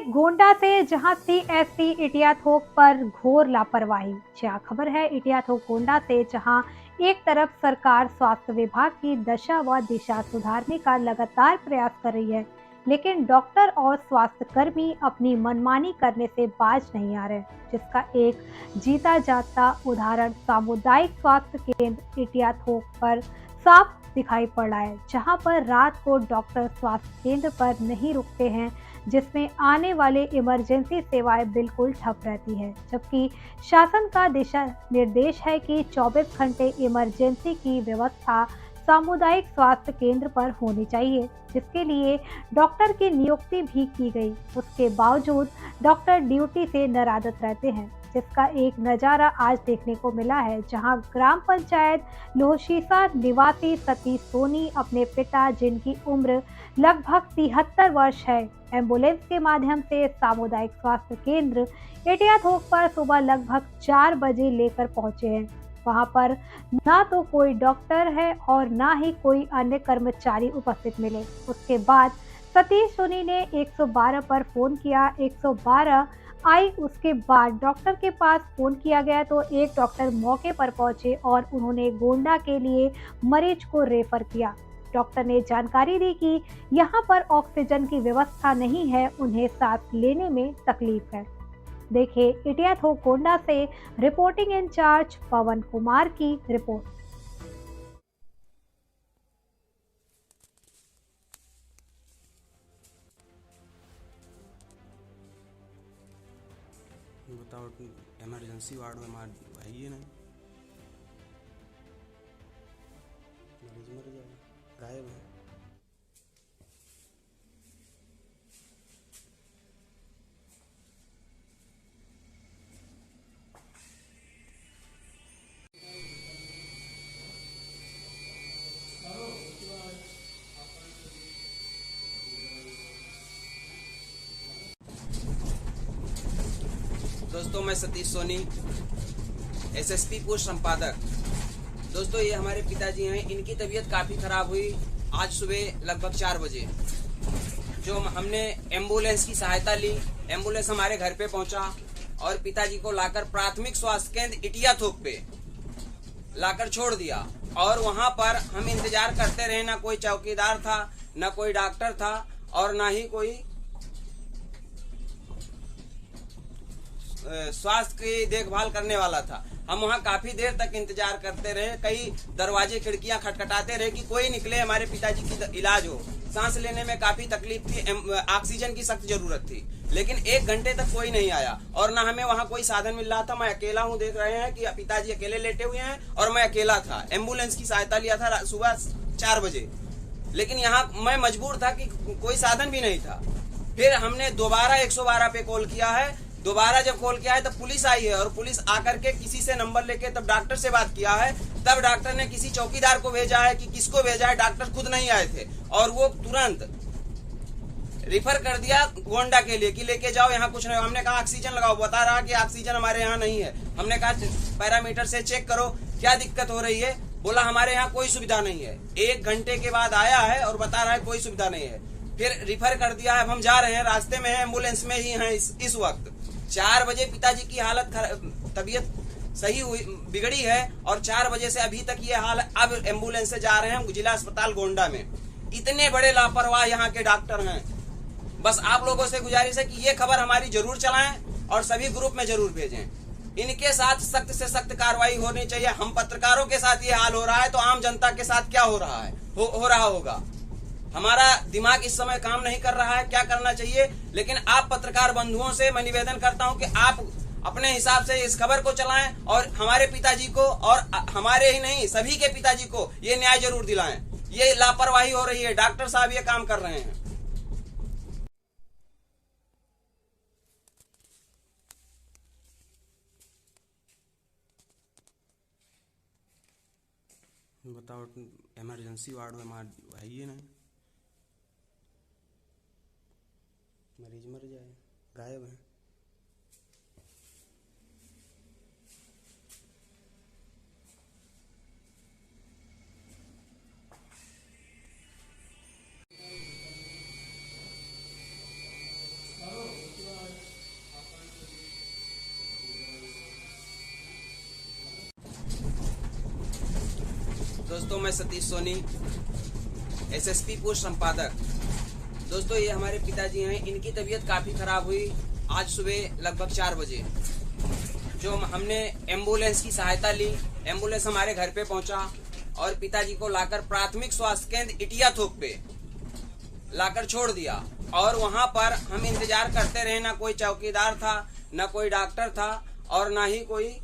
गोंडा से जहां सीएससी इटिया थोक पर घोर लापरवाही। क्या खबर है इटिया थोक गोंडा से, जहां एक तरफ सरकार स्वास्थ्य विभाग की दशा व दिशा सुधारने का लगातार प्रयास कर रही है, लेकिन डॉक्टर और स्वास्थ्य कर्मी अपनी मनमानी करने से बाज नहीं आ रहे, जिसका एक जीता जागता उदाहरण सामुदायिक स्वास्थ्य केंद्र इटिया थोक पर साफ दिखाई पड़ रहा है, जहां पर रात को डॉक्टर स्वास्थ्य केंद्र पर नहीं रुकते हैं, जिसमें आने वाले इमरजेंसी सेवाएं बिल्कुल ठप रहती है, जबकि शासन का दिशा निर्देश है कि 24 घंटे इमरजेंसी की व्यवस्था सामुदायिक स्वास्थ्य केंद्र पर होनी चाहिए, जिसके लिए डॉक्टर की नियुक्ति भी की गई। उसके बावजूद डॉक्टर ड्यूटी से नरादत रहते हैं, जिसका एक नज़ारा आज देखने को मिला है, जहां ग्राम पंचायत लोहशीसा निवासी सतीश सोनी अपने पिता, जिनकी उम्र लगभग 73 वर्ष है, एम्बुलेंस के माध्यम से सामुदायिक स्वास्थ्य केंद्र एटिया थोक पर सुबह लगभग 4 बजे लेकर पहुंचे हैं। वहां पर ना तो कोई डॉक्टर है और ना ही कोई अन्य कर्मचारी उपस्थित मिले। उसके बाद सतीश सोनी ने 112 पर फोन किया। 112 आई। उसके बाद डॉक्टर के पास फोन किया गया तो एक डॉक्टर मौके पर पहुंचे और उन्होंने गोंडा के लिए मरीज को रेफर किया। डॉक्टर ने जानकारी दी कि यहाँ पर ऑक्सीजन की व्यवस्था नहीं है, उन्हें सांस लेने में तकलीफ है। देखिए इटिया थोक गोंडा से रिपोर्टिंग इंचार्ज पवन कुमार की रिपोर्ट। बताओ, इमरजेंसी वार्ड में है ही नहीं, मरीज मर जाए, गायब है। दोस्तों, मैं सतीश सोनी, एसएसपी पोस्ट संपादक। दोस्तों, ये हमारे पिताजी हैं। इनकी तबीयत काफ़ी ख़राब हुई आज सुबह लगभग 4 बजे। जो हमने एम्बुलेंस की सहायता ली, एम्बुलेंस हमारे घर पे पहुंचा और पिताजी को लाकर प्राथमिक स्वास्थ्य केंद्र इटिया थोक पे लाकर छोड़ दिया। और वहां पर हम इंतजार करते रहे। ना कोई चौकीदार था, ना कोई डॉक्टर था और ना ही कोई स्वास्थ्य की देखभाल करने वाला था। हम वहाँ काफी देर तक इंतजार करते रहे। कई दरवाजे खिड़कियां खटखटाते रहे कि कोई निकले, हमारे पिताजी की इलाज हो। सांस लेने में काफी तकलीफ थी, ऑक्सीजन की सख्त जरूरत थी, लेकिन 1 घंटे तक कोई नहीं आया और ना हमें वहाँ कोई साधन मिल रहा था। मैं अकेला हूँ, देख रहे हैं कि पिताजी अकेले लेटे हुए हैं और मैं अकेला था। एम्बुलेंस की सहायता लिया था सुबह 4 बजे, लेकिन यहाँ मैं मजबूर था कि कोई साधन भी नहीं था। फिर हमने दोबारा 112 पे कॉल किया है। दोबारा जब कॉल किया है तब पुलिस आई है और पुलिस आकर के किसी से नंबर लेके तब डॉक्टर से बात किया है। तब डॉक्टर ने किसी चौकीदार को भेजा है कि किसको भेजा है, डॉक्टर खुद नहीं आए थे और वो तुरंत रिफर कर दिया गोंडा के लिए कि लेके जाओ, यहाँ कुछ नहीं। हमने कहा ऑक्सीजन लगाओ, बता रहा कि ऑक्सीजन हमारे यहाँ नहीं है। हमने कहा पैरामीटर से चेक करो क्या दिक्कत हो रही है। बोला हमारे यहाँ कोई सुविधा नहीं है। 1 घंटे के बाद आया है और बता रहा है कोई सुविधा नहीं है। फिर रिफर कर दिया है। अब हम जा रहे हैं, रास्ते में है, एम्बुलेंस में ही हैं इस वक्त। 4 बजे पिताजी की हालत, तबीयत सही हुई, बिगड़ी है और 4 बजे से अभी तक ये हाल। अब एम्बुलेंस से जा रहे हैं जिला अस्पताल गोंडा में। इतने बड़े लापरवाह यहाँ के डॉक्टर हैं। बस आप लोगों से गुजारिश है कि ये खबर हमारी जरूर चलाएं और सभी ग्रुप में जरूर भेजें। इनके साथ सख्त से सख्त कार्रवाई होनी चाहिए। हम पत्रकारों के साथ ये हाल हो रहा है तो आम जनता के साथ क्या हो रहा है, हो रहा होगा। हमारा दिमाग इस समय काम नहीं कर रहा है, क्या करना चाहिए। लेकिन आप पत्रकार बंधुओं से मैं निवेदन करता हूं कि आप अपने हिसाब से इस खबर को चलाएं और हमारे पिताजी को, और हमारे ही नहीं सभी के पिताजी को ये न्याय जरूर दिलाएं। ये लापरवाही हो रही है, डॉक्टर साहब ये काम कर रहे हैं। बताओ, इमरजेंसी वार्ड में है ही नहीं, मरीज मर जाए, गायब है। दोस्तों, मैं सतीश सोनी, एसएसपी पोस्ट संपादक। दोस्तों, ये हमारे पिताजी हैं। इनकी तबीयत काफी खराब हुई आज सुबह लगभग 4 बजे। जो हमने एम्बुलेंस की सहायता ली, एम्बुलेंस हमारे घर पे पहुंचा और पिताजी को लाकर प्राथमिक स्वास्थ्य केंद्र इटिया थोक पे लाकर छोड़ दिया। और वहां पर हम इंतजार करते रहे। ना कोई चौकीदार था, ना कोई डॉक्टर था और ना ही कोई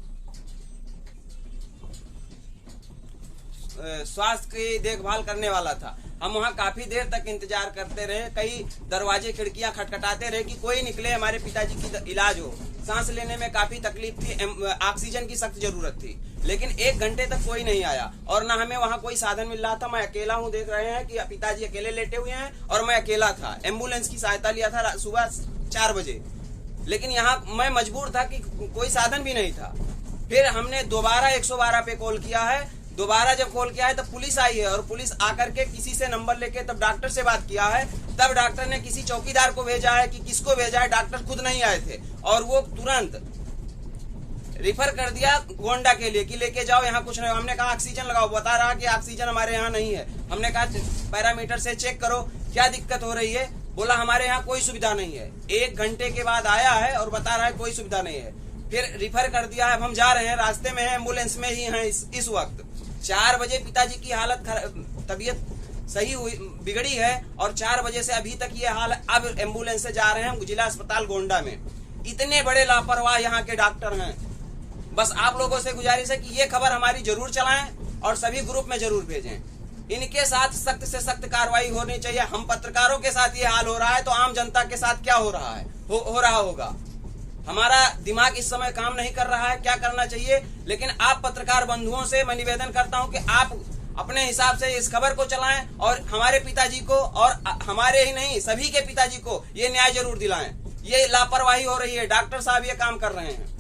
स्वास्थ्य की देखभाल करने वाला था। हम वहां काफी देर तक इंतजार करते रहे। कई दरवाजे खिड़कियां खटखटाते रहे कि कोई निकले, हमारे पिताजी की इलाज हो। सांस लेने में काफी तकलीफ थी, ऑक्सीजन की सख्त जरूरत थी, लेकिन 1 घंटे तक कोई नहीं आया और ना हमें वहां कोई साधन मिल रहा था। मैं अकेला हूं, देख रहे हैं कि पिताजी अकेले लेटे हुए हैं और मैं अकेला था। एम्बुलेंस की सहायता लिया था सुबह 4 बजे, लेकिन यहाँ मैं मजबूर था कि कोई साधन भी नहीं था। फिर हमने दोबारा 112 पे कॉल किया है। दोबारा जब कॉल किया है तब पुलिस आई है और पुलिस आकर के किसी से नंबर लेके तब डॉक्टर से बात किया है। तब डॉक्टर ने किसी चौकीदार को भेजा है कि किसको भेजा है, डॉक्टर खुद नहीं आए थे और वो तुरंत रिफर कर दिया गोंडा के लिए कि लेके जाओ, यहाँ कुछ नहीं। हमने कहा ऑक्सीजन लगाओ, बता रहा कि ऑक्सीजन हमारे यहाँ नहीं है। हमने कहा पैरामीटर से चेक करो क्या दिक्कत हो रही है। बोला हमारे यहाँ कोई सुविधा नहीं है। 1 घंटे के बाद आया है और बता रहा है कोई सुविधा नहीं है। फिर रिफर कर दिया है। अब हम जा रहे हैं, रास्ते में है, एम्बुलेंस में ही है इस वक्त। 4 बजे पिताजी की हालत तबीयत सही हुई, बिगड़ी है और 4 बजे से अभी तक ये हाल। अब एम्बुलेंस से जा रहे हैं हम जिला अस्पताल गोंडा में। इतने बड़े लापरवाह यहाँ के डॉक्टर हैं। बस आप लोगों से गुजारिश है कि ये खबर हमारी जरूर चलाएं और सभी ग्रुप में जरूर भेजें। इनके साथ सख्त से सख्त कार्रवाई होनी चाहिए। हम पत्रकारों के साथ ये हाल हो रहा है तो आम जनता के साथ क्या हो रहा है, हो रहा होगा। हमारा दिमाग इस समय काम नहीं कर रहा है, क्या करना चाहिए। लेकिन आप पत्रकार बंधुओं से मैं निवेदन करता हूं कि आप अपने हिसाब से इस खबर को चलाएं और हमारे पिताजी को और हमारे ही नहीं सभी के पिताजी को ये न्याय जरूर दिलाएं। ये लापरवाही हो रही है, डॉक्टर साहब ये काम कर रहे हैं।